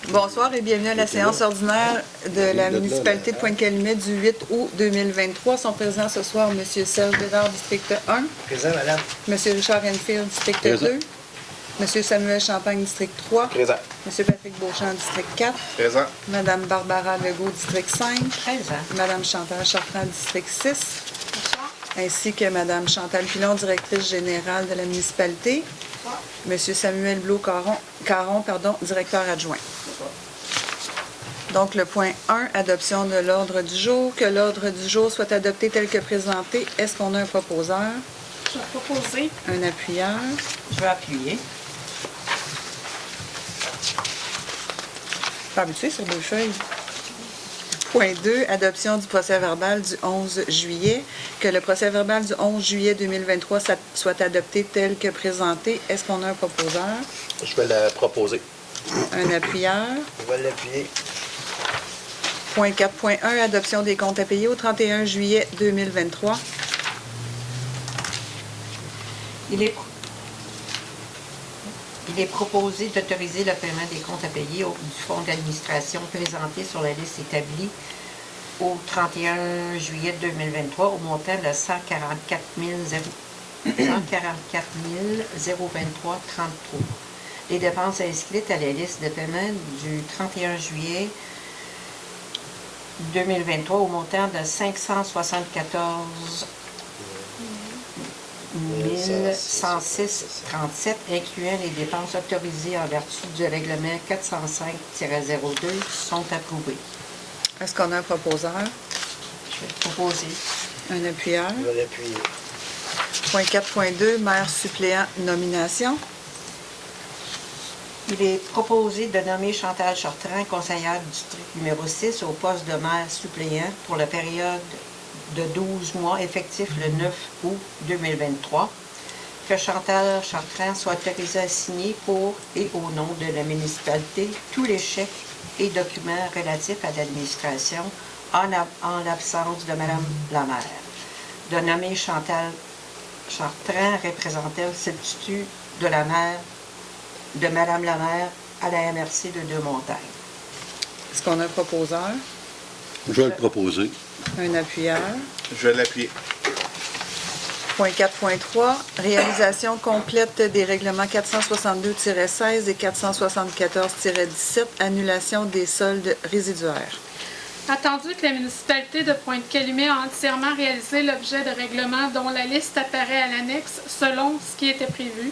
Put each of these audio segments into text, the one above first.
Bonsoir et bienvenue à la séance ordinaire de la municipalité de Pointe-Calumet du 8 août 2023. Sont présents ce soir M. Serge Bédard, district 1. Présent, madame. M. Richard Enfield, district Présent. 2. M. Samuel Champagne, district 3. Présent. M. Patrick Beauchamp, district 4. Présent. Mme Barbara Legault, district 5. Présent. Mme Chantal Chartrand, district 6. Bonsoir. Ainsi que Mme Chantal Pilon, directrice générale de la municipalité. Bonsoir. M. Samuel Blot-Caron, directeur adjoint. Donc, le point 1, adoption de l'ordre du jour. Que l'ordre du jour soit adopté tel que présenté. Est-ce qu'on a un proposeur? Je vais proposer. Un appuyeur? Je vais appuyer. Pas habitué sur deux feuilles. Point 2, adoption du procès-verbal du 11 juillet. Que le procès-verbal du 11 juillet 2023 soit adopté tel que présenté. Est-ce qu'on a un proposeur? Je vais la proposer. Un appuyeur? Je vais l'appuyer. Point 4.1, adoption des comptes à payer au 31 juillet 2023. Il est proposé d'autoriser le paiement des comptes à payer du fonds d'administration présenté sur la liste établie au 31 juillet 2023 au montant de 144 023,33. Les dépenses inscrites à la liste de paiement du 31 juillet 2023 au montant de 574 1106,37, incluant les dépenses autorisées en vertu du règlement 405-02, sont approuvées. Est-ce qu'on a un proposeur? Je vais le proposer. Un appuyeur? Je vais l'appuyer. Point 4.2, maire suppléant, nomination. Il est proposé de nommer Chantal Chartrand, conseillère du district numéro 6, au poste de maire suppléant pour la période de 12 mois, effectif le 9 août 2023. Que Chantal Chartrand soit autorisée à signer pour et au nom de la municipalité tous les chèques et documents relatifs à l'administration en l'absence de Mme la maire. De nommer Chantal Chartrand, représentant le substitut de la maire, de Mme la maire à la MRC de Deux-Montagnes. Est-ce qu'on a un proposeur? Je vais le proposer. Un appuyeur? Je vais l'appuyer. Point 4.3, réalisation complète des règlements 462-16 et 474-17, annulation des soldes résiduaires. Attendu que la municipalité de Pointe-Calumet a entièrement réalisé l'objet de règlements dont la liste apparaît à l'annexe selon ce qui était prévu,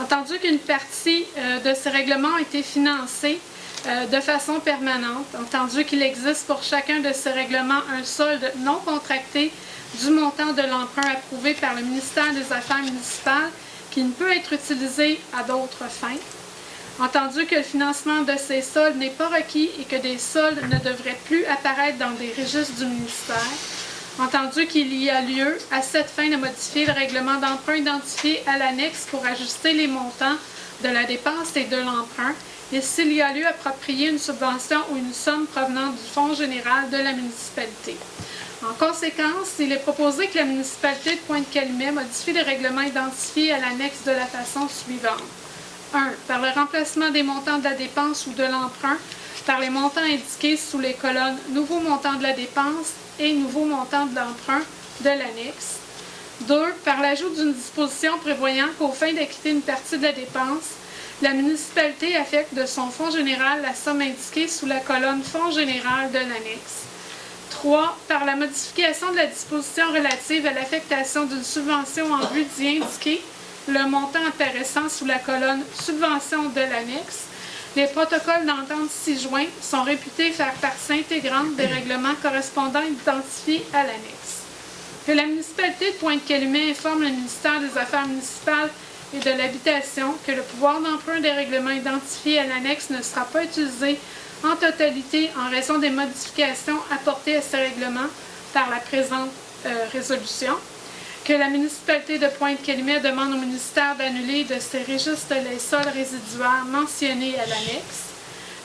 entendu qu'une partie de ces règlements a été financée de façon permanente, entendu qu'il existe pour chacun de ces règlements un solde non contracté du montant de l'emprunt approuvé par le ministère des Affaires municipales qui ne peut être utilisé à d'autres fins, entendu que le financement de ces soldes n'est pas requis et que des soldes ne devraient plus apparaître dans des registres du ministère, entendu qu'il y a lieu à cette fin de modifier le règlement d'emprunt identifié à l'annexe pour ajuster les montants de la dépense et de l'emprunt, et s'il y a lieu approprier une subvention ou une somme provenant du fonds général de la municipalité. En conséquence, il est proposé que la municipalité de Pointe-Calumet modifie les règlements identifiés à l'annexe de la façon suivante. 1. Par le remplacement des montants de la dépense ou de l'emprunt par les montants indiqués sous les colonnes « Nouveau montant de la dépense » et « Nouveau montant de l'emprunt » de l'annexe. 2. Par l'ajout d'une disposition prévoyant qu'aux fins d'acquitter une partie de la dépense, la municipalité affecte de son fonds général la somme indiquée sous la colonne « Fonds général » de l'annexe. 3. Par la modification de la disposition relative à l'affectation d'une subvention en vue d'y indiquer le montant apparaissant sous la colonne « Subvention » de l'annexe, les protocoles d'entente ci-joints sont réputés faire partie intégrante des règlements correspondants identifiés à l'annexe. Que la municipalité de Pointe-Calumet informe le ministère des Affaires municipales et de l'Habitation que le pouvoir d'emprunt des règlements identifiés à l'annexe ne sera pas utilisé en totalité en raison des modifications apportées à ces règlements par la présente résolution. Que la municipalité de Pointe-Calumet demande au ministère d'annuler de ses registres les soldes résiduaires mentionnés à l'annexe.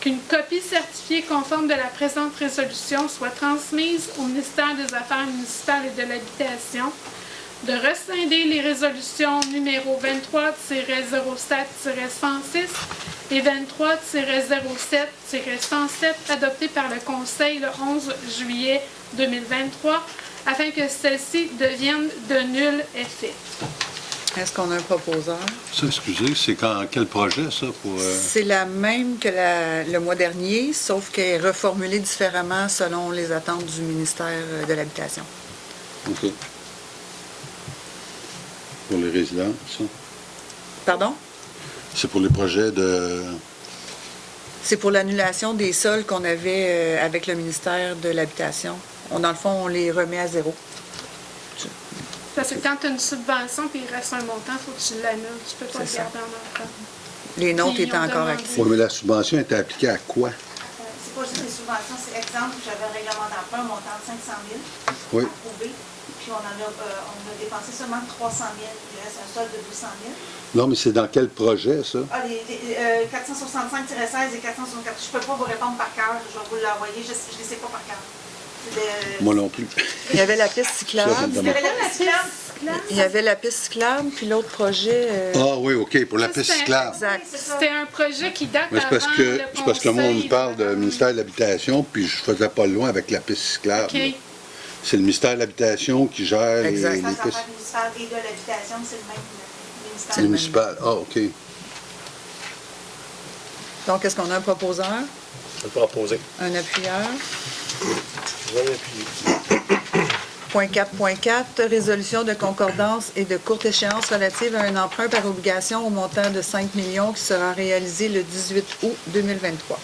Qu'une copie certifiée conforme de la présente résolution soit transmise au ministère des Affaires municipales et de l'Habitation de rescinder les résolutions numéro 23-07-106 et 23-07-107 adoptées par le Conseil le 11 juillet 2023 afin que celles-ci deviennent de nul effet. Est-ce qu'on a un proposeur? Ça, excusez, c'est quel projet, ça, pour... C'est la même que le mois dernier, sauf qu'elle est reformulée différemment selon les attentes du ministère de l'Habitation. OK. Pour les résidents, ça? Pardon? C'est pour les projets de... C'est pour l'annulation des sols qu'on avait avec le ministère de l'Habitation. Dans le fond, on les remet à zéro. Parce que quand tu as une subvention et il reste un montant, il faut que tu l'annules. Tu peux pas le C'est ça. garder en emprunt. Les nôtres Puis, étaient ils ont encore demandé. actifs. Oui, mais la subvention était appliquée à quoi? C'est pas juste des subventions, c'est exemple, j'avais un règlement d'emprunt montant de 500 000 Oui. approuvé, puis on a dépensé seulement 300 000, il reste un solde de 200 000. Non, mais c'est dans quel projet, ça? Ah, les 465-16 et 464, je peux pas vous répondre par cœur, je vais vous l'envoyer, je les sais pas par cœur. Moi non plus. Il y avait la piste cyclable. Ça, c'est Il y avait la piste cyclable. Il y avait la piste cyclable, puis l'autre projet... Ah oui, OK, pour la Ça, piste c'est- cyclable. Exact. C'est ça. C'était un projet qui date Mais c'est parce avant que, le c'est parce que le monde Conseil. parle du ministère de l'Habitation, puis je faisais pas loin avec la piste cyclable. OK. là. C'est le ministère de l'Habitation qui gère Exact. les Ça, ça pistes fait ministère et de l'habitation, c'est le même ministère. municipales. Ah, OK. Donc, est-ce qu'on a un proposeur, Je vais le proposer. un appuyeur? Je vais l'appuyer. Point 4.4, résolution de concordance et de courte échéance relative à un emprunt par obligation au montant de 5 millions qui sera réalisé le 18 août 2023.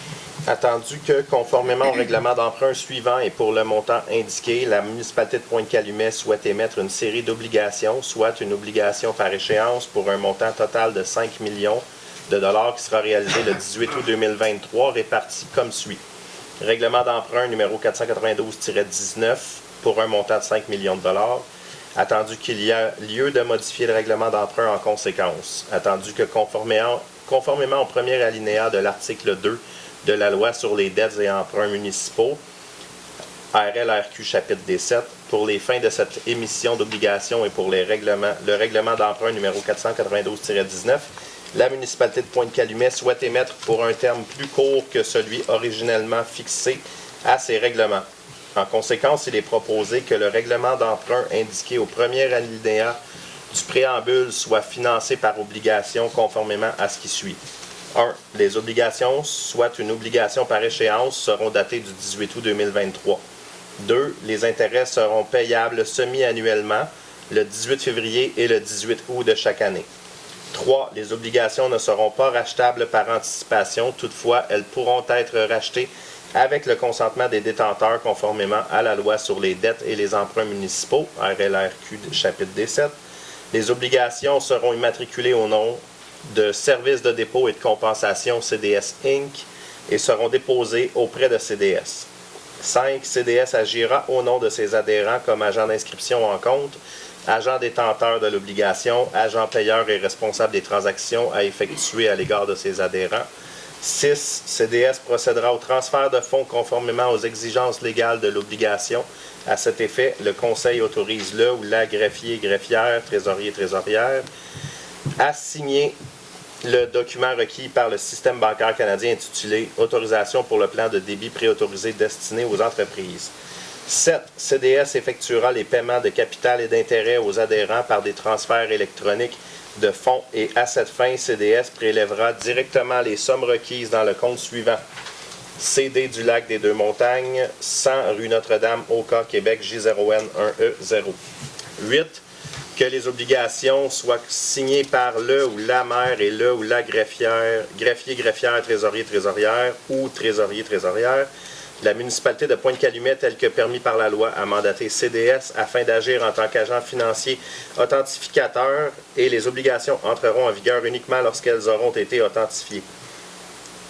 Attendu que, conformément au règlement d'emprunt suivant et pour le montant indiqué, la municipalité de Pointe-Calumet souhaite émettre une série d'obligations, soit une obligation par échéance pour un montant total de 5 millions de dollars qui sera réalisé le 18 août 2023, réparti comme suit. Règlement d'emprunt numéro 492-19 pour un montant de 5 millions de dollars. Attendu qu'il y a lieu de modifier le règlement d'emprunt en conséquence. Attendu que conformément au premier alinéa de l'article 2 de la loi sur les dettes et emprunts municipaux, RLRQ chapitre D7, pour les fins de cette émission d'obligations et pour le règlement d'emprunt numéro 492-19, la municipalité de Pointe-Calumet souhaite émettre pour un terme plus court que celui originellement fixé à ces règlements. En conséquence, il est proposé que le règlement d'emprunt indiqué au premier alinéa du préambule soit financé par obligation conformément à ce qui suit. 1. Les obligations, soit une obligation par échéance, seront datées du 18 août 2023. 2. Les intérêts seront payables semi-annuellement, le 18 février et le 18 août de chaque année. 3. Les obligations ne seront pas rachetables par anticipation, toutefois, elles pourront être rachetées avec le consentement des détenteurs conformément à la loi sur les dettes et les emprunts municipaux, RLRQ chapitre D7. Les obligations seront immatriculées au nom de Services de dépôt et de compensation CDS Inc. et seront déposées auprès de CDS. 5. CDS agira au nom de ses adhérents comme agent d'inscription en compte, agent détenteur de l'obligation, agent payeur et responsable des transactions à effectuer à l'égard de ses adhérents. 6. CDS procédera au transfert de fonds conformément aux exigences légales de l'obligation. À cet effet, le Conseil autorise le ou la greffier, greffière, trésorier, trésorière à signer le document requis par le système bancaire canadien intitulé « Autorisation pour le plan de débit préautorisé destiné aux entreprises ». 7. CDS effectuera les paiements de capital et d'intérêt aux adhérents par des transferts électroniques de fonds et à cette fin, CDS prélèvera directement les sommes requises dans le compte suivant. CD du lac des Deux-Montagnes, 100 rue Notre-Dame, Oka, Québec, J0N1E0. 8. Que les obligations soient signées par le ou la maire et le ou la greffière, greffier, greffière, trésorier, trésorière ou trésorier, trésorière. La municipalité de Pointe-Calumet, tel que permis par la loi, a mandaté CDS afin d'agir en tant qu'agent financier authentificateur et les obligations entreront en vigueur uniquement lorsqu'elles auront été authentifiées.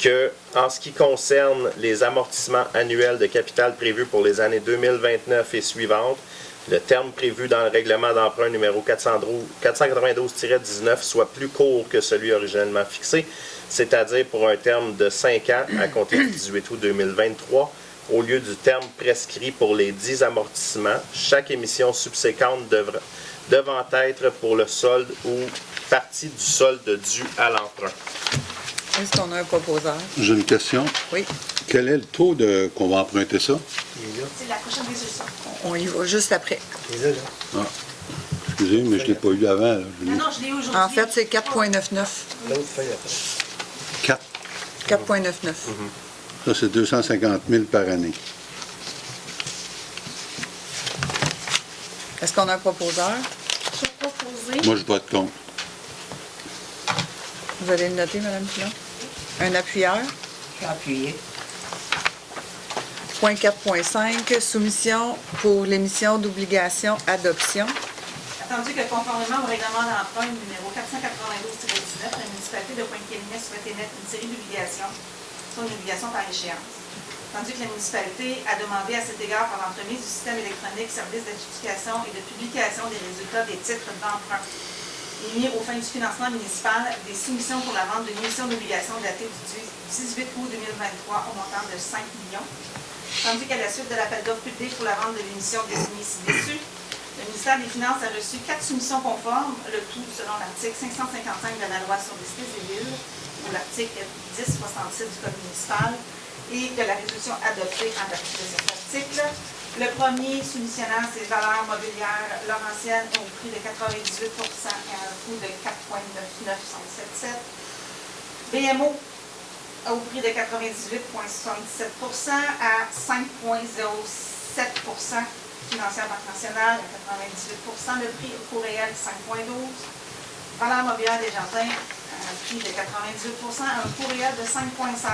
Que, en ce qui concerne les amortissements annuels de capital prévus pour les années 2029 et suivantes, le terme prévu dans le règlement d'emprunt numéro 492-19 soit plus court que celui originellement fixé, c'est-à-dire pour un terme de 5 ans à compter du 18 août 2023, au lieu du terme prescrit pour les 10 amortissements. Chaque émission subséquente devant être pour le solde ou partie du solde dû à l'emprunt. Est-ce qu'on a un proposeur? J'ai une question. Oui. Quel est le taux qu'on va emprunter ça? C'est la prochaine résolution. On y va juste après. Ah. Excusez, mais je ne l'ai pas eu avant. Là. Non, je l'ai eu aujourd'hui. En fait, c'est 4,99. L'autre feuille après. 4. 4,99. Ça, c'est 250 000 par année. Est-ce qu'on a un proposeur? Je vais proposer. Moi, je vote contre. Vous allez le noter, Mme Pilon? Un appuyeur. J'ai appuyé. Point 4.5, soumission pour l'émission d'obligations adoption. Attendu que conformément au règlement d'emprunt numéro 492-19, la municipalité de Pointe-Calumet souhaite émettre une série d'obligations, soit une obligation par échéance. Tandis que la municipalité a demandé à cet égard par l'entremise du système électronique service d'adjudication et de publication des résultats des titres d'emprunt émis aux fins du financement municipal des soumissions pour la vente d'une émission d'obligations datée du 18 août 2023 au montant de 5 millions. Tandis qu'à la suite de l'appel d'offres public pour la vente de l'émission désignée ci-dessus, le ministère des Finances a reçu 4 soumissions conformes, le tout selon l'article 555 de la loi sur les services des villes ou l'article 1067 du Code municipal et de la résolution adoptée en vertu de cet article. Le premier soumissionnaire, c'est Valeurs mobilières Laurentienne au prix de 98 et à un coût de 4,99177. BMO au prix de 98,77 à 5,07 financière Banque nationale à 98 le prix au coût réel 5,12 Valeurs mobilières Desjardins à un prix de 98 à un coût réel de 5,16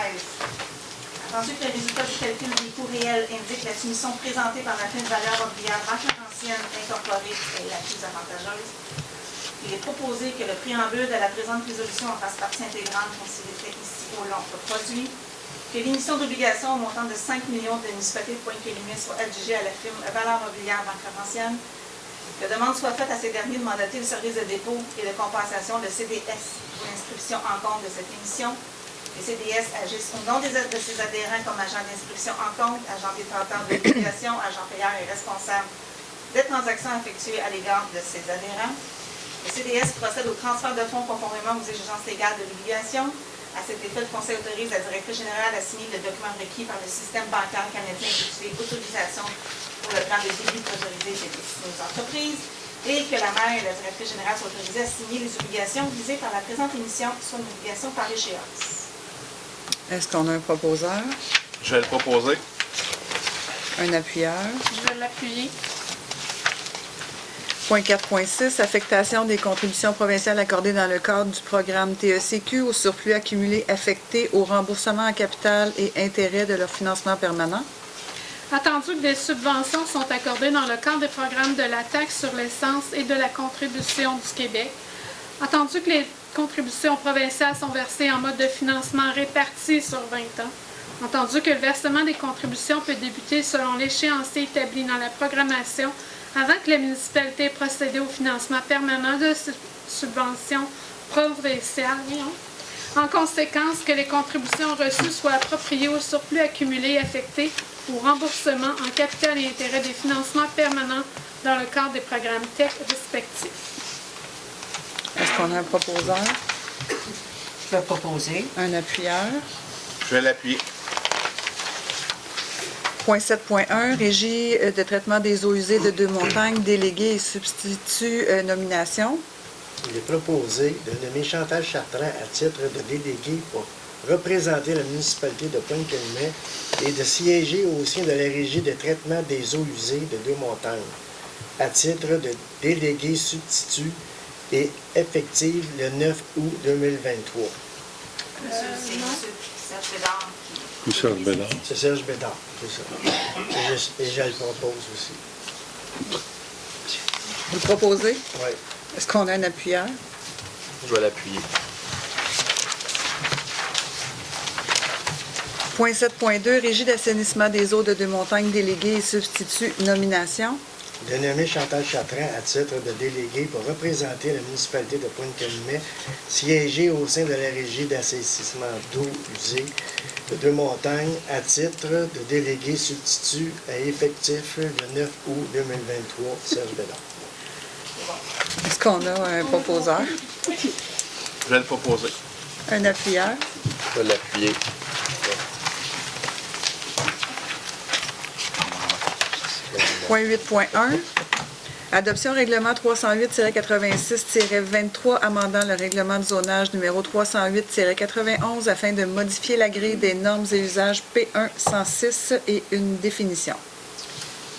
Attendu que le résultat du calcul des coûts réels indique la soumission présentée par la firme de valeur mobilière Banque Laurentienne incorporée est la plus avantageuse, il est proposé que le préambule de la présente résolution en fasse partie intégrante considérée ici au long produit, que l'émission d'obligations au montant de 5 millions de la municipalité de Pointe-Calumet soit adjugée à la firme Valeur mobilière Banque Laurentienne, que demande soit faite à ces derniers de mandater le service de dépôt et de compensation de CDS pour l'inscription en compte de cette émission. Les CDS agissent au nom de ses adhérents comme agents d'inscription en compte, agents détenteurs d'obligations, agents payeurs et responsables des transactions effectuées à l'égard de ses adhérents. Les CDS procèdent au transfert de fonds conformément aux exigences légales de l'obligation. À cet effet, le Conseil autorise la directrice générale à signer le document requis par le système bancaire canadien intitulé Autorisation pour le plan de débit autorisé des destinées aux entreprises et que la maire et la directrice générale soient autorisées à signer les obligations visées par la présente émission, soit une obligation par échéance. Est-ce qu'on a un proposeur? Je vais le proposer. Un appuyeur. Je vais l'appuyer. Point 4.6, affectation des contributions provinciales accordées dans le cadre du programme TECQ au surplus accumulé affecté au remboursement en capital et intérêts de leur financement permanent. Attendu que des subventions sont accordées dans le cadre des programmes de la taxe sur l'essence et de la contribution du Québec. Attendu que les contributions provinciales sont versées en mode de financement réparti sur 20 ans. Entendu que le versement des contributions peut débuter selon l'échéancier établi dans la programmation avant que la municipalité ait procédé au financement permanent de subventions provinciales. En conséquence, que les contributions reçues soient appropriées au surplus accumulé affecté au remboursement en capital et intérêts des financements permanents dans le cadre des programmes TEC respectifs. Est-ce qu'on a un proposeur? Je vais proposer. Un appuyeur. Je vais l'appuyer. Point 7.1, régie de traitement des eaux usées de Deux-Montagnes, délégué et substitut nomination. Il est proposé de nommer Chantal Chartrand à titre de délégué pour représenter la municipalité de Pointe-Calumet et de siéger au sein de la régie de traitement des eaux usées de Deux-Montagnes à titre de délégué substitut et effective le 9 août 2023. C'est Serge Bédard. Serge Bédard. C'est Serge Bédard, c'est ça. Et je le propose aussi. Vous le proposez? Oui. Est-ce qu'on a un appuyeur? Je vais l'appuyer. Point 7.2, régie d'assainissement des eaux de Deux-Montagnes, délégué et substitut nomination. De nommer Chantal Chartrand à titre de délégué pour représenter la municipalité de Pointe-Calumet, siéger au sein de la régie d'assainissement d'eau usée de Deux-Montagnes à titre de délégué substitut à effectif le 9 août 2023, Serge Bédard. Est-ce qu'on a un proposeur? Je vais le proposer. Un appuyeur? Je vais l'appuyer. Point 8.1. Adoption règlement 308-86-23 amendant le règlement de zonage numéro 308-91 afin de modifier la grille des normes et usages P1 106 et une définition.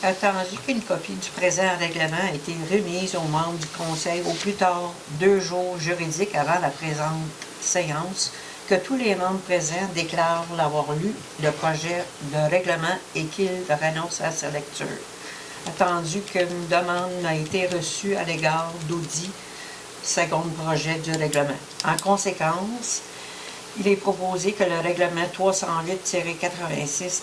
Attendu qu'une copie du présent règlement a été remise aux membres du Conseil au plus tard 2 jours juridiques avant la présente séance, que tous les membres présents déclarent l'avoir lu, le projet de règlement, et qu'ils renoncent à sa lecture. Attendu qu'une demande a été reçue à l'égard d'audit second projet du règlement. En conséquence, il est proposé que le règlement 308-86-23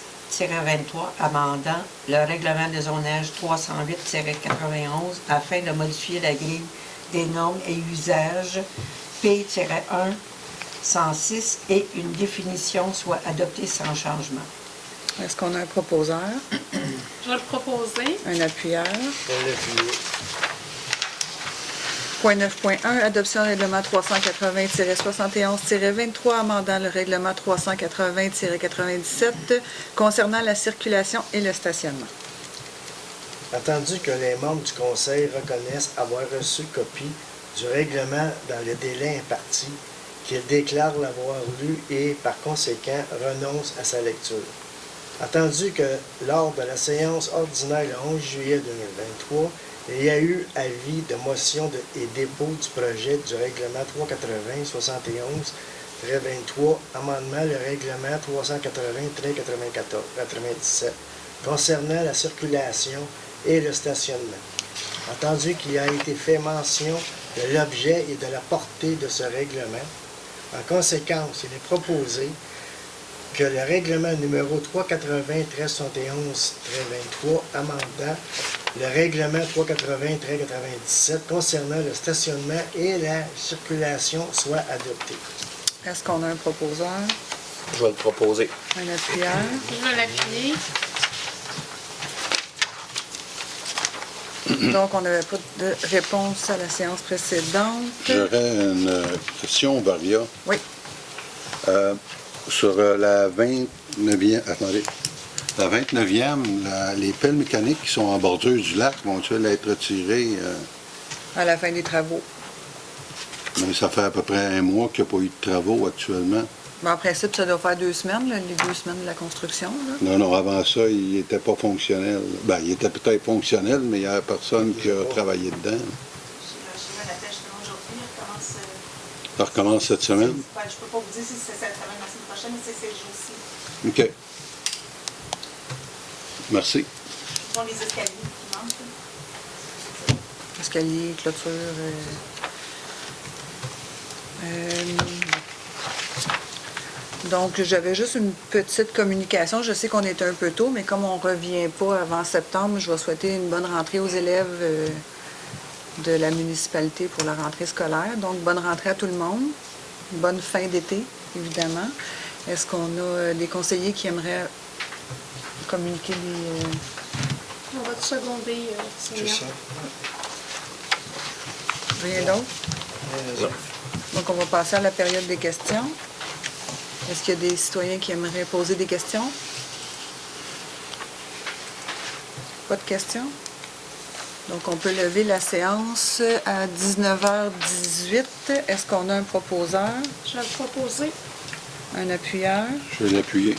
amendant le règlement de zonage 308-91 afin de modifier la grille des normes et usages P-1 106 et une définition soit adoptée sans changement. Est-ce qu'on a un proposeur? Je vais le proposer. Un appuyeur? Je vais l'appuyer. Point 9.1. Adoption règlement 380-71-23 amendant le règlement 380-97 concernant la circulation et le stationnement. Attendu que les membres du Conseil reconnaissent avoir reçu copie du règlement dans le délai imparti, qu'ils déclarent l'avoir lu et, par conséquent, renoncent à sa lecture. Attendu que, lors de la séance ordinaire le 11 juillet 2023, il y a eu avis de motion et dépôt du projet du règlement 380-71-23, amendement le règlement 380-97 concernant la circulation et le stationnement. Attendu qu'il a été fait mention de l'objet et de la portée de ce règlement, en conséquence, il est proposé que le règlement numéro 380-71-23 amendant le règlement 380-97 concernant le stationnement et la circulation soit adopté. Est-ce qu'on a un proposeur? Je vais le proposer. Un appuyeur? Je vais l'appuyer. Donc, on n'avait pas de réponse à la séance précédente. J'aurais une question, Varia. Oui. Sur la 29e, attendez, la 29e, les pelles mécaniques qui sont en bordure du lac vont-elles être retirées? À la fin des travaux. Mais ça fait à peu près un mois qu'il n'y a pas eu de travaux actuellement. En principe, ça doit faire 2 semaines, là, les 2 semaines de la construction. Là. Non, avant ça, il n'était pas fonctionnel. Ben, il était peut-être fonctionnel, mais il n'y a personne qui a travaillé dedans. J'ai eu la tâche aujourd'hui, il recommence. Ça recommence cette semaine? Je ne peux pas vous dire si c'est cette semaine ou la semaine prochaine, mais c'est ces jours-ci. OK. Merci. Ce sont les escaliers qui manquent. Escalier, clôture. Donc, j'avais juste une petite communication. Je sais qu'on est un peu tôt, mais comme on ne revient pas avant septembre, je vais souhaiter une bonne rentrée aux élèves de la municipalité pour la rentrée scolaire. Donc, bonne rentrée à tout le monde. Bonne fin d'été, évidemment. Est-ce qu'on a des conseillers qui aimeraient communiquer les... On va te seconder, C'est Seigneur. ça. Rien d'autre? Donc, on va passer à la période des questions. Est-ce qu'il y a des citoyens qui aimeraient poser des questions? Pas de questions? Donc, on peut lever la séance à 19h18. Est-ce qu'on a un proposeur? Je vais le proposer. Un appuyeur? Je vais l'appuyer.